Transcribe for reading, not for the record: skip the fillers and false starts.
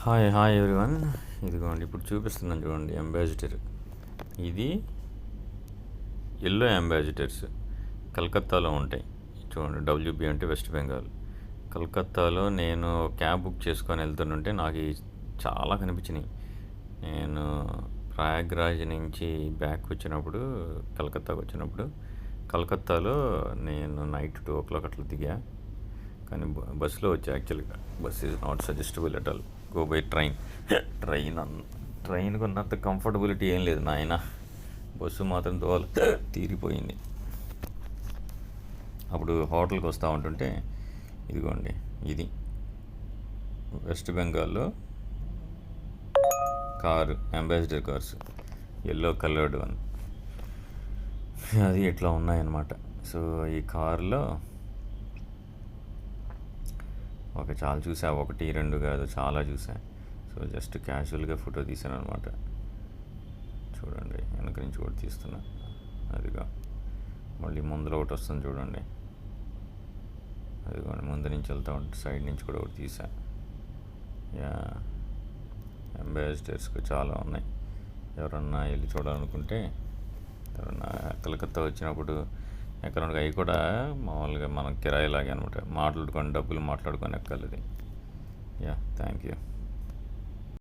Hi hi everyone. ఇదిగోండి ఇప్పుడు చూపిస్తున్నాను చూడండి అంబాసిడర్. ఇది ఎల్లో అంబాసిడర్స్ కలకత్తాలో ఉంటాయి. చూడండి డబ్ల్యూబీ అంటే వెస్ట్ బెంగాల్. కలకత్తాలో నేను క్యాబ్ బుక్ చేసుకొని వెళ్తుంటే నాకు చాలా కనిపించినాయి. నేను ప్రయాగ్రాజ్ నుంచి బ్యాక్ వచ్చినప్పుడు కలకత్తాలో నేను నైట్ 2 o'clock అట్లా దిగా. కానీ బస్సులో వచ్చా. యాక్చువల్గా bus is not suggestible at all. Go by ట్రైన్కి ఉన్నంత కంఫర్టబిలిటీ ఏం లేదు నాయన. బస్సు మాత్రం దోల తీరిపోయింది. అప్పుడు హోటల్కి వస్తూ ఉంటుంటే ఇదిగోండి, ఇది వెస్ట్ బెంగాల్లో car, ambassador cars, yellow coloured one. అది ఇట్లా ఉన్నాయన్నమాట. సో ఈ కారులో చాలా చూసా, 1 2 కాదు, చాలా చూసా. సో జస్ట్ క్యాజువల్గా ఫోటో తీసాను అనమాట. చూడండి, వెనక నుంచి కూడా తీస్తున్నా. అదిగా మళ్ళీ ముందులో ఒకటి వస్తుంది చూడండి. అదిగోండి ముందు నుంచి వెళ్తా ఉంటే సైడ్ నుంచి కూడా ఒకటి తీసా. యా, అంబాసిడర్స్కి చాలా ఉన్నాయి. ఎవరన్నా వెళ్ళి చూడాలనుకుంటే, ఎవరన్నా కలకత్తా వచ్చినప్పుడు ఎక్కడ అవి కూడా మామూలుగా మనం కిరాయిలాగే అనమాట. డబ్బులు మాట్లాడుకొని ఎక్కాలి. Yeah, thank you.